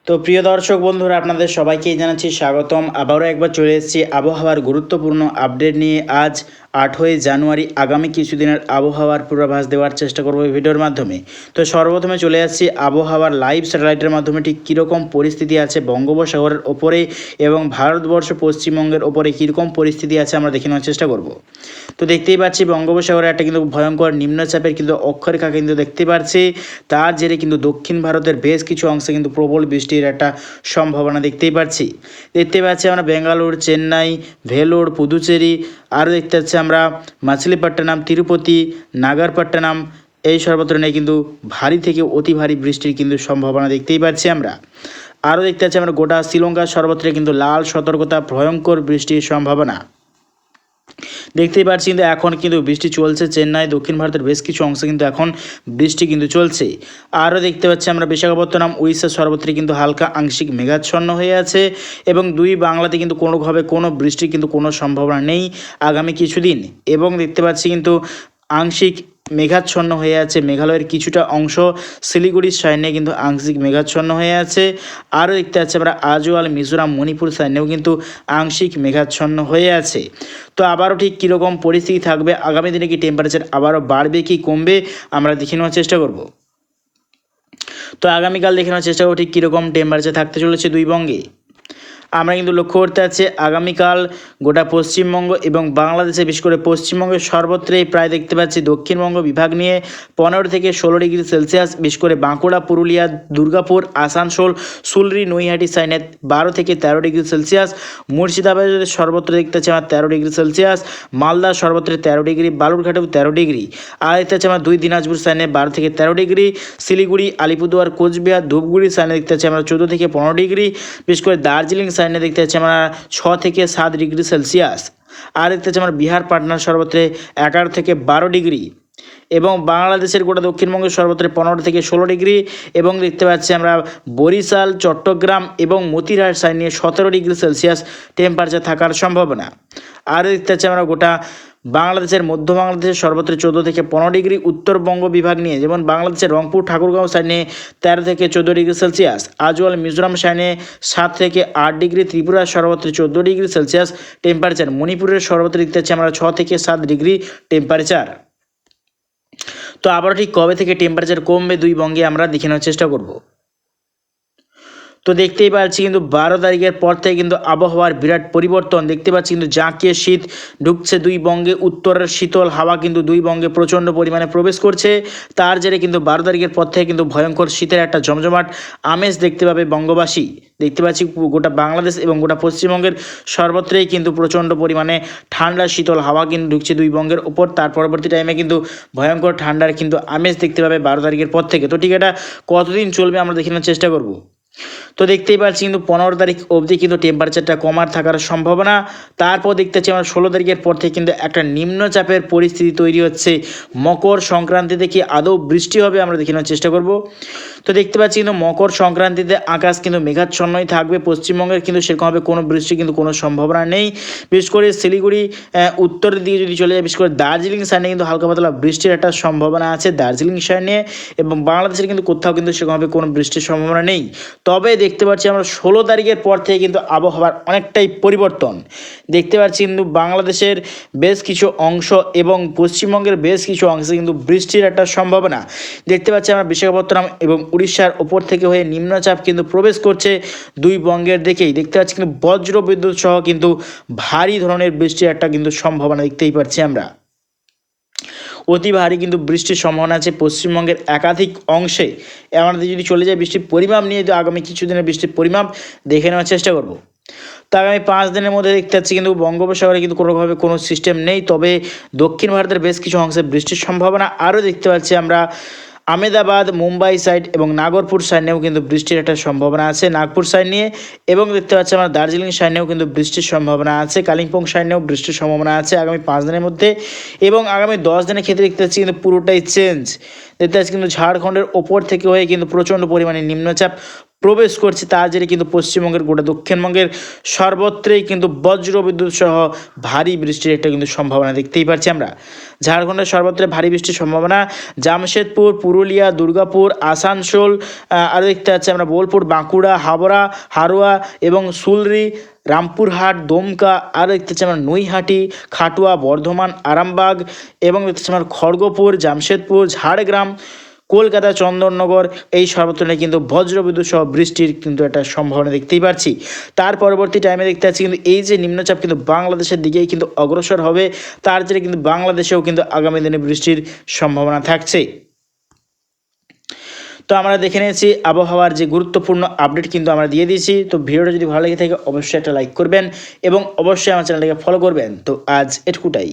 তো প্রিয় দর্শক বন্ধুরা, আপনাদের সবাইকেই জানাচ্ছি স্বাগতম। আবারও একবার চলে এসেছি আবহাওয়ার গুরুত্বপূর্ণ আপডেট নিয়ে। আজ 8ই জানুয়ারি আগামী কিছুদিনের আবহাওয়ার পূর্বাভাস দেওয়ার চেষ্টা করব এই ভিডিওর মাধ্যমে। তো সর্বপ্রথমে চলে আসছি আবহাওয়ার লাইভ স্যাটেলাইটের মাধ্যমে ঠিক কীরকম পরিস্থিতি আছে বঙ্গোপসাগরের ওপরে এবং ভারতবর্ষ পশ্চিমবঙ্গের ওপরে কীরকম পরিস্থিতি আছে আমরা দেখে নেওয়ার চেষ্টা করব। তো দেখতেই পাচ্ছি বঙ্গোপসাগরে একটা কিন্তু ভয়ঙ্কর নিম্নচাপের কিন্তু অক্ষরেখা কিন্তু দেখতে পাচ্ছি। তার জেরে কিন্তু দক্ষিণ ভারতের বেশ কিছু অংশে কিন্তু প্রবল বৃষ্টির একটা সম্ভাবনা দেখতে পাচ্ছি আমরা বেঙ্গালুর, চেন্নাই, ভেলোর, পুদুচেরি, আরও দেখতে পাচ্ছি আমরা মাছলিপট্টনম, তিরুপতি, নাগারপট্টনম, এই সর্বত্র নেই কিন্তু ভারী থেকে অতি ভারী বৃষ্টির কিন্তু সম্ভাবনা দেখতেই পাচ্ছি আমরা। আরও দেখতে পাচ্ছি আমরা গোটা শ্রীলঙ্কার সর্বত্র কিন্তু লাল সতর্কতা, ভয়ঙ্কর বৃষ্টির সম্ভাবনা দেখতেই পাচ্ছি। কিন্তু এখন কিন্তু বৃষ্টি চলছে চেন্নাই, দক্ষিণ ভারতের বেশ কিছু অংশে কিন্তু এখন বৃষ্টি কিন্তু চলছে। আরও দেখতে পাচ্ছি আমরা বিশাখাপত্তনম, উড়িষ্যার সর্বত্র কিন্তু হালকা আংশিক মেঘাচ্ছন্ন হয়ে আছে এবং দুই বাংলাতে কিন্তু কোনোভাবে কোনো বৃষ্টির কিন্তু কোনো সম্ভাবনা নেই আগামী কিছুদিন। এবং দেখতে পাচ্ছি কিন্তু আংশিক মেঘাচ্ছন্ন হয়ে আছে মেঘালয়ের কিছুটা অংশ, শিলিগুড়ির সাইডে কিন্তু আংশিক মেঘাচ্ছন্ন হয়ে আছে। আরও দেখতে পাচ্ছি আমরা আজওয়াল, মিজোরাম, মণিপুর সাইডেও কিন্তু আংশিক মেঘাচ্ছন্ন হয়ে আছে। তো আবারও ঠিক কীরকম পরিস্থিতি থাকবে আগামী দিনে, কি টেম্পারেচার আবারও বাড়বে কি কমবে আমরা দেখে নেওয়ার চেষ্টা করব। তো আগামীকাল দেখে নেওয়ার চেষ্টা করব ঠিক কীরকম টেম্পারেচার থাকতে চলেছে দুই বঙ্গে। আমরা কিন্তু লক্ষ্য করতে পারছি আগামীকাল গোটা পশ্চিমবঙ্গ এবং বাংলাদেশে, বিশেষ করে পশ্চিমবঙ্গের সর্বত্রই প্রায় দেখতে পাচ্ছি দক্ষিণবঙ্গ বিভাগ নিয়ে 15 থেকে 16 ডিগ্রি সেলসিয়াস, বিশেষ করে বাঁকুড়া, পুরুলিয়া, দুর্গাপুর, আসানসোল, সুলরি, নৈহাটি সাইনে 12 থেকে 13 ডিগ্রি সেলসিয়াস, মুর্শিদাবাদের সর্বত্র দেখতে পাচ্ছি আমরা 13 ডিগ্রি সেলসিয়াস, মালদা সর্বত্র 13 ডিগ্রি, বালুরঘাটেও 13 ডিগ্রি, আর দেখতে পাচ্ছি আমরা দুই দিনাজপুর সাইনে 12 থেকে 13 ডিগ্রি, শিলিগুড়ি, আলিপুরদুয়ার, কোচবিহার, ধূপগুড়ি সাইনে দেখতে পাচ্ছি আমরা 14 থেকে 15 ডিগ্রি, বিশেষ করে দার্জিলিং সাইনে দেখতে পাচ্ছি আমরা 6 থেকে 7 ডিগ্রি সেলসিয়াস, আর দেখতে পাচ্ছি আমরা বিহার, পাটনার সর্বত্রে 11 থেকে 12 ডিগ্রি, এবং বাংলাদেশের গোটা দক্ষিণবঙ্গের সর্বত্রে 15 থেকে 16 ডিগ্রি, এবং দেখতে পাচ্ছি আমরা বরিশাল, চট্টগ্রাম এবং মতিরাট সাইড নিয়ে 17 ডিগ্রি সেলসিয়াস টেম্পারেচার থাকার সম্ভাবনা। আর দেখতে পাচ্ছি আমরা গোটা বাংলাদেশের মধ্য বাংলাদেশের সর্বত্র 14 থেকে 15 ডিগ্রি, উত্তরবঙ্গ বিভাগ নিয়ে যেমন বাংলাদেশের রংপুর, ঠাকুরগাঁও সাইডে 13 থেকে 14 ডিগ্রি সেলসিয়াস, আজওয়াল, মিজোরাম সাইডে 7 থেকে 8 ডিগ্রি, ত্রিপুরার সর্বত্র 14 ডিগ্রি সেলসিয়াস টেম্পারেচার, মণিপুরের সর্বত্র দেখতে পাচ্ছি আমরা 6 থেকে 7 ডিগ্রি টেম্পারেচার। তো আবারও ঠিক কবে থেকে টেম্পারেচার কমবে দুই বঙ্গে আমরা দেখে নেওয়ার চেষ্টা করব। তো দেখতেই পাচ্ছি কিন্তু 12 তারিখের পর থেকে কিন্তু আবহাওয়ার বিরাট পরিবর্তন দেখতে পাচ্ছি, কিন্তু জাঁকিয়ে শীত ঢুকছে দুই বঙ্গে, উত্তরের শীতল হাওয়া কিন্তু দুই বঙ্গে প্রচণ্ড পরিমাণে প্রবেশ করছে। তার জেরে কিন্তু 12 তারিখের পর থেকে কিন্তু ভয়ঙ্কর শীতের একটা জমজমাট আমেজ দেখতে পাবে বঙ্গবাসী। দেখতে পাচ্ছি গোটা বাংলাদেশ এবং গোটা পশ্চিমবঙ্গের সর্বত্রই কিন্তু প্রচণ্ড পরিমাণে ঠান্ডা শীতল হাওয়া কিন্তু ঢুকছে দুই বঙ্গের ওপর। তার পরবর্তী টাইমে কিন্তু ভয়ঙ্কর ঠান্ডার কিন্তু আমেজ দেখতে পাবে 12 তারিখের পর থেকে। তো ঠিক এটা কতদিন চলবে আমরা দেখে নেওয়ার চেষ্টা করব। তো দেখতেই পাচ্ছি কিন্তু 15 তারিখ অবধি কিন্তু টেম্পারেচারটা কমার থাকার সম্ভাবনা। তারপর দেখতে পাচ্ছি আমরা 16 তারিখের পর থেকে কিন্তু একটা নিম্নচাপের পরিস্থিতি তৈরি হচ্ছে। মকর সংক্রান্তিতে কি আদৌ বৃষ্টি হবে আমরা দেখে নেওয়ার চেষ্টা করব। তো দেখতে পাচ্ছি কিন্তু মকর সংক্রান্তিতে আকাশ কিন্তু মেঘাচ্ছন্নই থাকবে পশ্চিমবঙ্গের, কিন্তু সেরকমভাবে কোনো বৃষ্টি কিন্তু কোনো সম্ভাবনা নেই। বিশেষ করে শিলিগুড়ি উত্তরের দিকে যদি চলে যায়, বিশেষ করে দার্জিলিং সাইডে কিন্তু হালকা পাতলা বৃষ্টির একটা সম্ভাবনা আছে দার্জিলিং সাইডে, এবং বাংলাদেশের কিন্তু কোথাও কিন্তু সেরকমভাবে কোনো বৃষ্টির সম্ভাবনা নেই। তবে দেখতে পাচ্ছি আমরা 16 তারিখের পর থেকে কিন্তু আবহাওয়ার অনেকটাই পরিবর্তন দেখতে পাচ্ছি, কিন্তু বাংলাদেশের বেশ কিছু অংশ এবং পশ্চিমবঙ্গের বেশ কিছু অংশে কিন্তু বৃষ্টির একটা সম্ভাবনা দেখতে পাচ্ছি আমরা। বিশাখাপত্তনম এবং উড়িষ্যার ওপর থেকে হয়ে নিম্নচাপ কিন্তু প্রবেশ করছে দুই বঙ্গের দিকেই। দেখতে পাচ্ছি কিন্তু বজ্র বিদ্যুৎ সহ কিন্তু ভারী ধরনের বৃষ্টির একটা কিন্তু সম্ভাবনা দেখতেই পাচ্ছি আমরা। অতি ভারী কিন্তু বৃষ্টির সম্ভাবনা আছে পশ্চিমবঙ্গের একাধিক অংশে। আমাদের যদি চলে যায় বৃষ্টির পরিমাপ নিয়ে, তো আগামী কিছুদিনের বৃষ্টির পরিমাপ দেখে নেওয়ার চেষ্টা করব। তো আগামী 5 দিনের মধ্যে দেখতে পাচ্ছি কিন্তু বঙ্গোপসাগরে কিন্তু কোনোভাবে কোনো সিস্টেম নেই, তবে দক্ষিণ ভারতের বেশ কিছু অংশে বৃষ্টির সম্ভাবনা আরও দেখতে পাচ্ছি আমরা। আহমেদাবাদ, মুম্বাই সাইড এবং নাগরপুর সাইডেও কিন্তু বৃষ্টির একটা সম্ভাবনা আছে নাগপুর সাইড নিয়ে, এবং দেখতে পাচ্ছি আমরা দার্জিলিং সাইডেও কিন্তু বৃষ্টির সম্ভাবনা আছে, কালিম্পং সাইডেও বৃষ্টির সম্ভাবনা আছে আগামী 5 দিনের মধ্যে। এবং আগামী 10 দিনের ক্ষেত্রে দেখতে পাচ্ছি কিন্তু পুরোটাই চেঞ্জ দেখতে পাচ্ছি, কিন্তু ঝাড়খণ্ডের ওপর থেকে হয়ে কিন্তু প্রচণ্ড পরিমাণে নিম্নচাপ প্রবেশ করছে, তার জেরে কিন্তু পশ্চিমবঙ্গের গোটা দক্ষিণবঙ্গের সর্বত্রই কিন্তু বজ্র বিদ্যুৎ সহ ভারী বৃষ্টির একটা কিন্তু সম্ভাবনা দেখতেই পাচ্ছি আমরা। ঝাড়খণ্ডের সর্বত্র ভারী বৃষ্টির সম্ভাবনা। জামশেদপুর, পুরুলিয়া, দুর্গাপুর, আসানসোল, আরও দেখতে পাচ্ছি আমরা বোলপুর, বাঁকুড়া, হাবড়া, হারোয়া এবং সুলরি, রামপুরহাট, দমকা, আরও দেখতে পাচ্ছি আমরা নৈহাটি, খাটুয়া, বর্ধমান, আরামবাগ এবং দেখতে পাচ্ছি আমরা খড়গপুর, জামশেদপুর, ঝাড়গ্রাম, কলকাতা, চন্দননগর, এই সর্বত্র কিন্তু বজ্রবিদ্যুৎ সহ বৃষ্টির কিন্তু একটা সম্ভাবনা দেখতেই পাচ্ছি। তার পরবর্তী টাইমে দেখতে পাচ্ছি কিন্তু এই যে নিম্নচাপ কিন্তু বাংলাদেশের দিকেই কিন্তু অগ্রসর হবে, তার জেরে কিন্তু বাংলাদেশেও কিন্তু আগামী দিনে বৃষ্টির সম্ভাবনা থাকছে। তো আমরা দেখে নিয়েছি আবহাওয়ার যে গুরুত্বপূর্ণ আপডেট কিন্তু আমরা দিয়ে দিয়েছি। তো ভিডিওটা যদি ভালো লেগে থাকে অবশ্যই একটা লাইক করবেন এবং অবশ্যই আমার চ্যানেলটাকে ফলো করবেন। তো আজ এটুকুটাই।